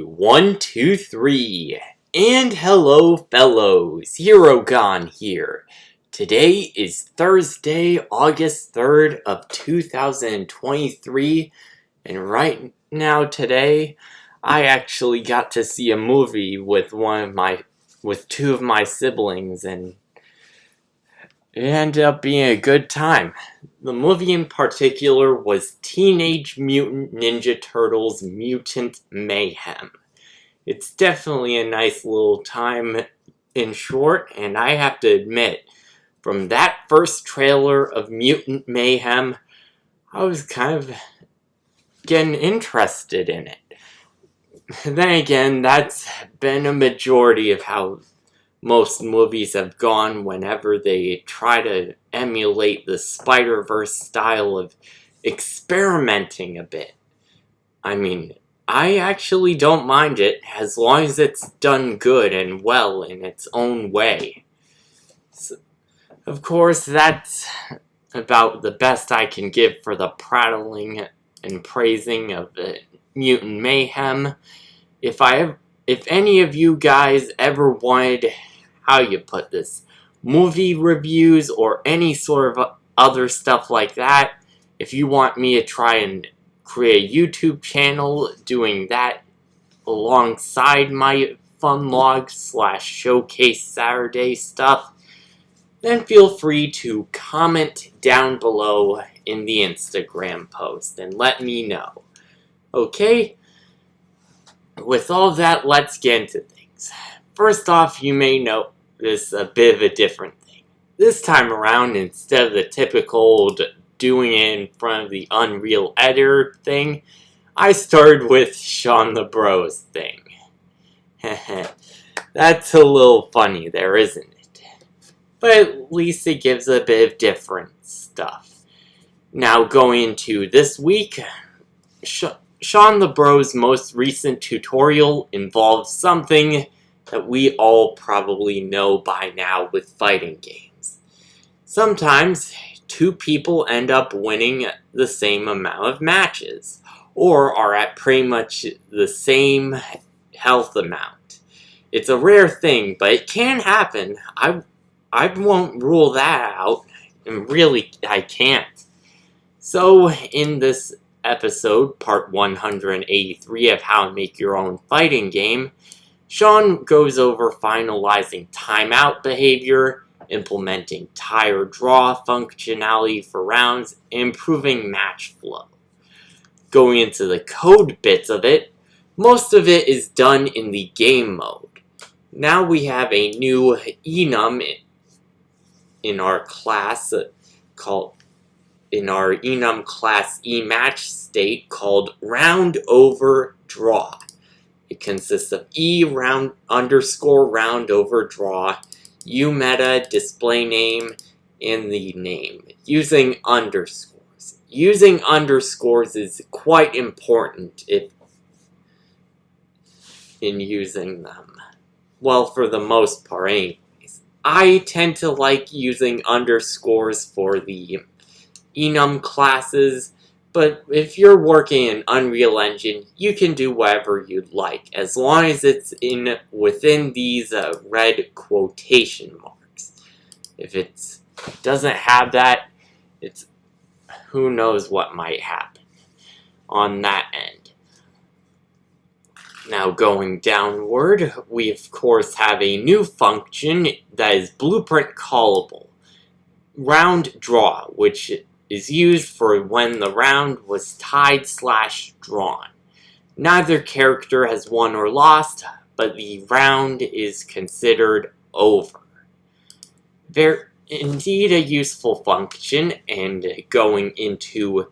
1, 2, 3, and hello fellows, Herogon here. Today is Thursday, August 3rd of 2023, and right now today, I actually got to see a movie with two of my siblings, and it ended up being a good time. The movie in particular was Teenage Mutant Ninja Turtles Mutant Mayhem. It's definitely a nice little time in short, and I have to admit, from that first trailer of Mutant Mayhem, I was kind of getting interested in it. Then again, that's been a majority of how most movies have gone whenever they try to emulate the Spider-Verse style of experimenting a bit. I mean, I actually don't mind it as long as it's done good and well in its own way. So, of course, that's about the best I can give for the prattling and praising of the Mutant Mayhem. If any of you guys ever wanted, how you put this, movie reviews or any sort of other stuff like that, if you want me to try and create a YouTube channel doing that alongside my Funlog / Showcase Saturday stuff, then feel free to comment down below in the Instagram post and let me know. Okay? With all that, let's get into things. First off, you may notice a bit of a different thing. This time around, instead of the typical doing it in front of the Unreal Editor thing, I started with Sean the Bros thing. That's a little funny there, isn't it? But at least it gives a bit of different stuff. Now going into this week, Sean the Bro's most recent tutorial involves something that we all probably know by now with fighting games. Sometimes, two people end up winning the same amount of matches, or are at pretty much the same health amount. It's a rare thing, but it can happen. I won't rule that out, and really, I can't. So, in this episode, part 183 of How to Make Your Own Fighting Game, Sean goes over finalizing timeout behavior, implementing tire draw functionality for rounds, and improving match flow. Going into the code bits of it, most of it is done in the game mode. Now we have a new enum in our class enum class ematch state called round over draw. It consists of round over draw, meta display name, and the name, using underscores. Using underscores is quite important in using them. Well, for the most part anyways. I tend to like using underscores for the enum classes, but if you're working in Unreal Engine, you can do whatever you'd like, as long as it's within these red quotation marks. If it doesn't have that, who knows what might happen on that end. Now going downward, we of course have a new function that is blueprint callable. Round draw, which is used for when the round was tied / drawn. Neither character has won or lost, but the round is considered over. Indeed a useful function, and going into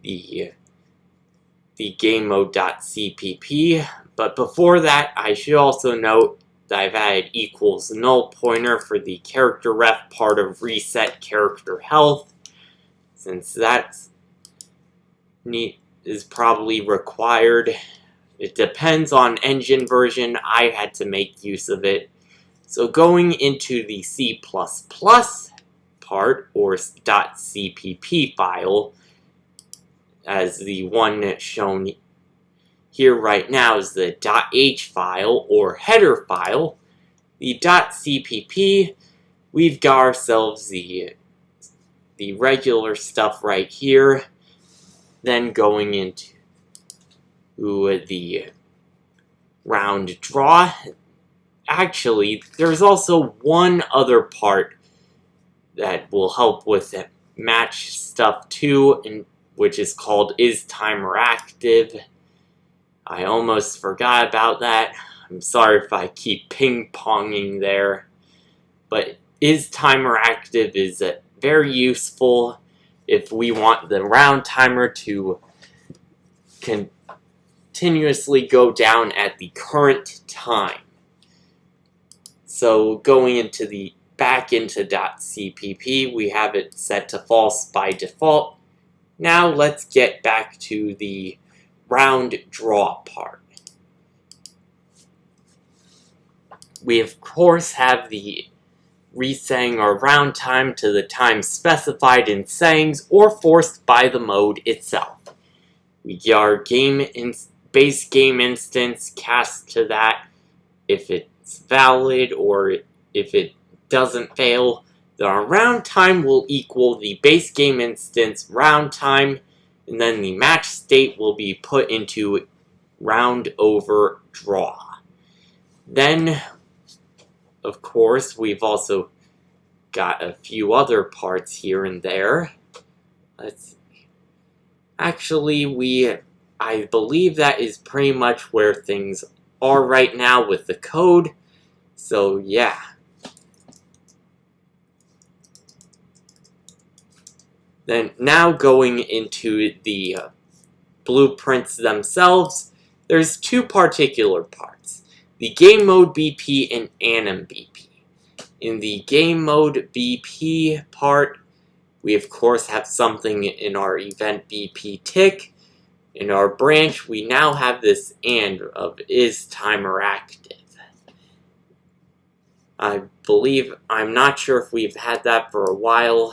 the game mode.cpp, but before that I should also note that I've added equals null pointer for the character ref part of reset character health, since that is probably required. It depends on engine version. I had to make use of it. So going into the C++ part, or .cpp file, as the one shown here right now is the .h file or header file. The .cpp, we've got ourselves the regular stuff right here. Then going into the round draw. Actually, there's also one other part that will help with match stuff too, which is called Is Timer Active. I almost forgot about that. I'm sorry if I keep ping-ponging there. But Is Timer Active is very useful if we want the round timer to continuously go down at the current time. So going into back into .cpp, we have it set to false by default. Now let's get back to the round draw part. We of course have the resetting our round time to the time specified in settings or forced by the mode itself. We get our base game instance cast to that. If it's valid or if it doesn't fail, then our round time will equal the base game instance round time, and then the match state will be put into round over draw. Then, of course, we've also got a few other parts here and there. Actually, I believe that is pretty much where things are right now with the code. So, yeah. Then, now going into the blueprints themselves, there's two particular parts. The game mode BP and anim BP. In the game mode BP part, we of course have something in our event BP tick. In our branch, we now have this AND of Is Timer Active. I'm not sure if we've had that for a while.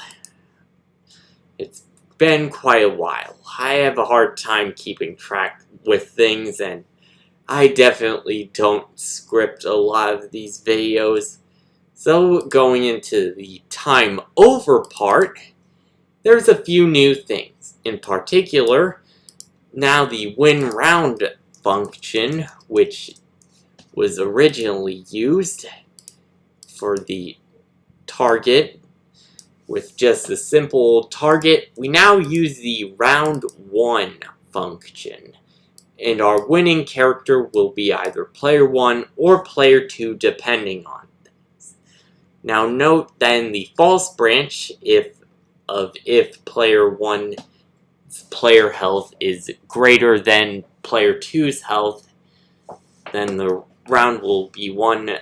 It's been quite a while. I have a hard time keeping track with things, and I definitely don't script a lot of these videos. So going into the time over part, there's a few new things. In particular, now the win round function, which was originally used for the target with just a simple target, we now use the round 1 function. And our winning character will be either player 1 or player 2 depending on things. Now note that in the false branch, if player 1's player health is greater than player 2's health, then the round will be won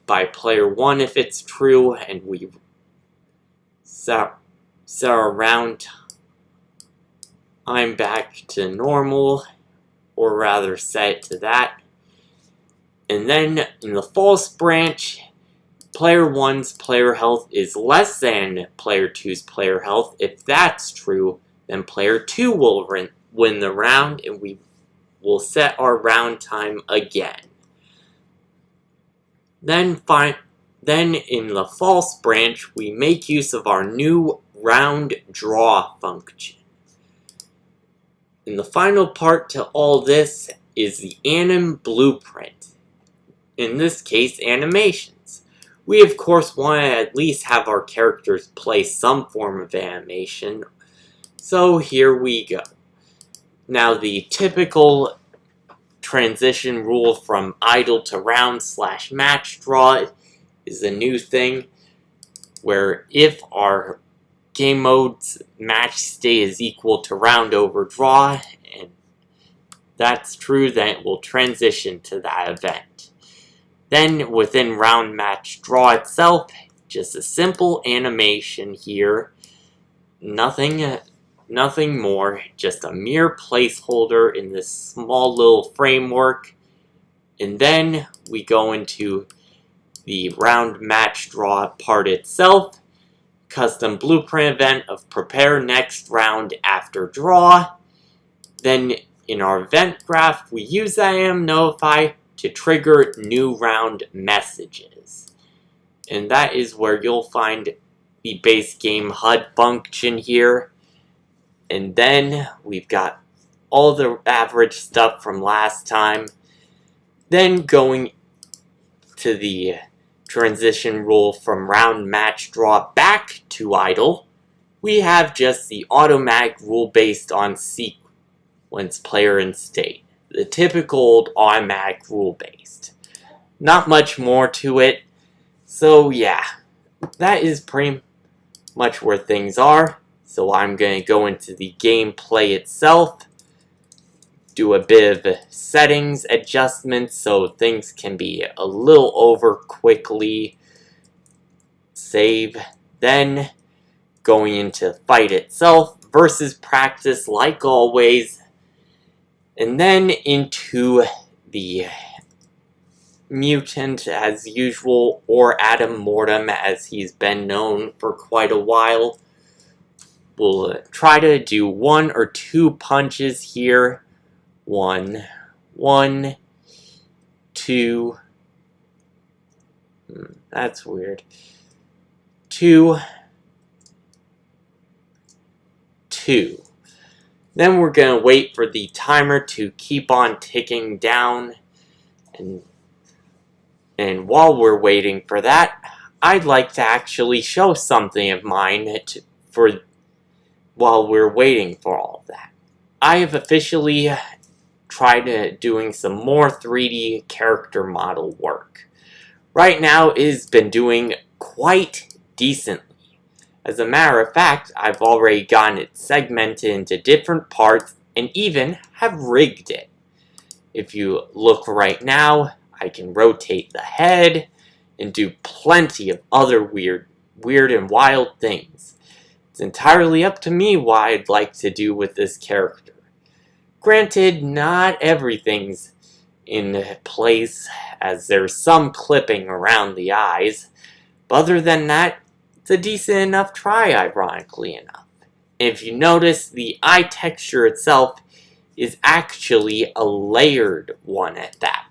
by player 1 if it's true, and we set our round time back to normal, or rather set it to that. And then in the false branch, player 1's player health is less than player 2's player health. If that's true, then player 2 will win the round, and we will set our round time again. Then in the false branch, we make use of our new round draw function. And the final part to all this is the anim blueprint. In this case, animations. We of course want to at least have our characters play some form of animation. So here we go. Now the typical transition rule from idle to round / match draw is a new thing, where if our game mode's match state is equal to round over draw, and that's true, then it will transition to that event. Then within round match draw itself, just a simple animation here, nothing more, just a mere placeholder in this small little framework. And then we go into the round match draw part itself, custom blueprint event of prepare next round after draw. Then in our event graph, we use IM Notify to trigger new round messages. And that is where you'll find the base game HUD function here. And then we've got all the average stuff from last time. Then going to the transition rule from round match draw back to idle, we have just the automatic rule based on sequence, player, and state. The typical old automatic rule based. Not much more to it. So yeah, that is pretty much where things are. So I'm going to go into the gameplay itself, do a bit of settings adjustments so things can be a little over quickly. Save. Then going into fight itself versus practice like always. And then into the mutant as usual, or Adam Mortem as he's been known for quite a while. We'll try to do 1 or 2 punches here. 1, 2. That's weird. 2, 2. Then we're going to wait for the timer to keep on ticking down. And while we're waiting for that, I'd like to actually show something of mine while we're waiting for all of that. I have officially tried doing some more 3D character model work. Right now, it has been doing quite decently. As a matter of fact, I've already gotten it segmented into different parts and even have rigged it. If you look right now, I can rotate the head and do plenty of other weird and wild things. It's entirely up to me what I'd like to do with this character. Granted, not everything's in place, as there's some clipping around the eyes, but other than that, it's a decent enough try, ironically enough. And if you notice, the eye texture itself is actually a layered one at that.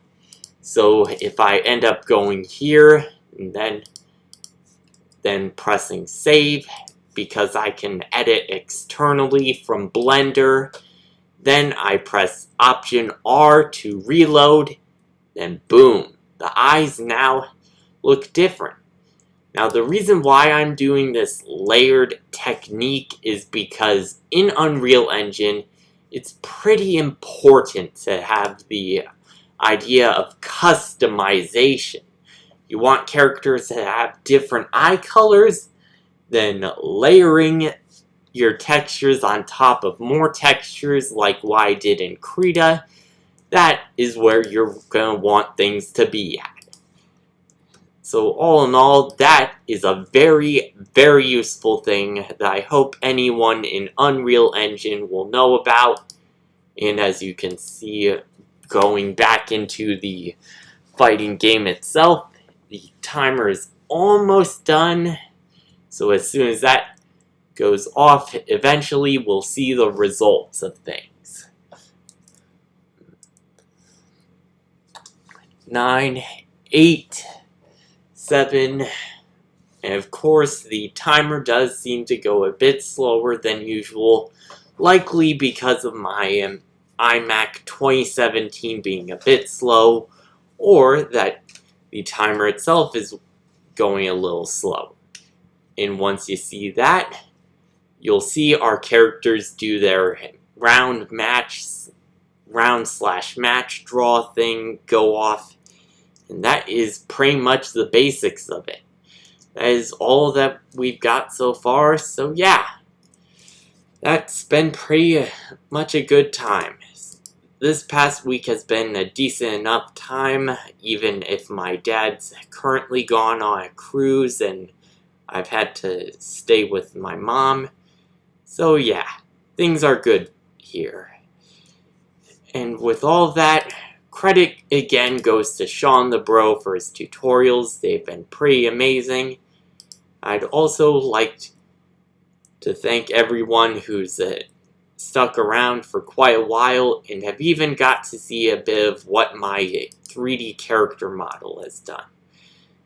So if I end up going here, and then pressing save, because I can edit externally from Blender, then I press Option R to reload, then boom, the eyes now look different. Now the reason why I'm doing this layered technique is because in Unreal Engine, it's pretty important to have the idea of customization. You want characters to have different eye colors, then layering your textures on top of more textures like what I did in Krita. That is where you're going to want things to be at. So all in all, that is a very, very useful thing that I hope anyone in Unreal Engine will know about. And as you can see, going back into the fighting game itself, the timer is almost done. So as soon as that goes off, eventually we'll see the results of things. 9, 8, 7, and of course the timer does seem to go a bit slower than usual, likely because of my iMac 2017 being a bit slow, or that the timer itself is going a little slow. And once you see that, you'll see our characters do their round/match draw thing go off, and that is pretty much the basics of it. That is all that we've got so far, so yeah, that's been pretty much a good time. This past week has been a decent enough time, even if my dad's currently gone on a cruise and I've had to stay with my mom. So yeah, things are good here. And with all that, credit again goes to Sean the Bro for his tutorials. They've been pretty amazing. I'd also like to thank everyone who's stuck around for quite a while and have even got to see a bit of what my 3D character model has done.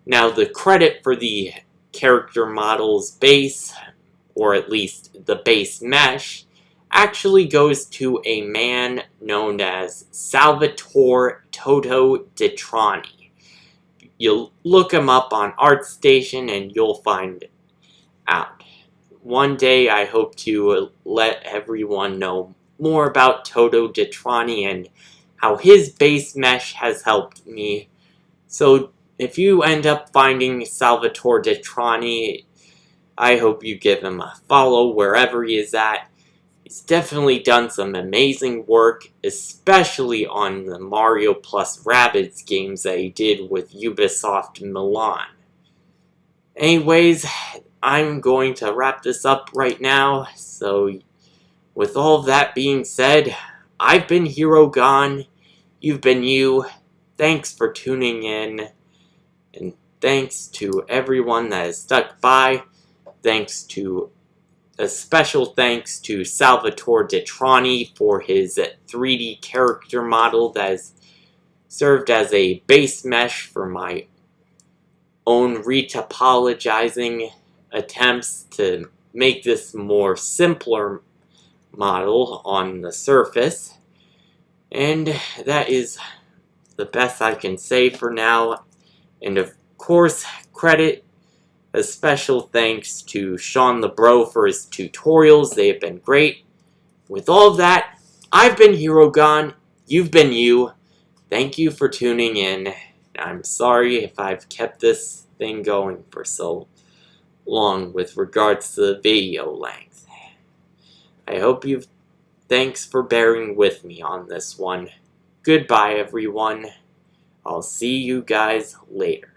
Now, the credit for the character model's base, or at least the base mesh, actually goes to a man known as Salvatore Toto Ditrani. You'll look him up on Artstation and you'll find out. One day I hope to let everyone know more about Toto Ditrani and how his base mesh has helped me. So if you end up finding Salvatore Ditrani, I hope you give him a follow wherever he is at. He's definitely done some amazing work, especially on the Mario plus Rabbids games that he did with Ubisoft Milan. Anyways, I'm going to wrap this up right now, so with all that being said, I've been Herogon, you've been you, thanks for tuning in, and thanks to everyone that has stuck by, a special thanks to Salvatore Ditrani for his 3D character model that has served as a base mesh for my own retopologizing attempts to make this more simpler model on the surface. And that is the best I can say for now. And of course, a special thanks to Sean the Bro for his tutorials. They have been great. With all that, I've been Herogon, you've been you. Thank you for tuning in. I'm sorry if I've kept this thing going for so long with regards to the video length. Thanks for bearing with me on this one. Goodbye, everyone. I'll see you guys later.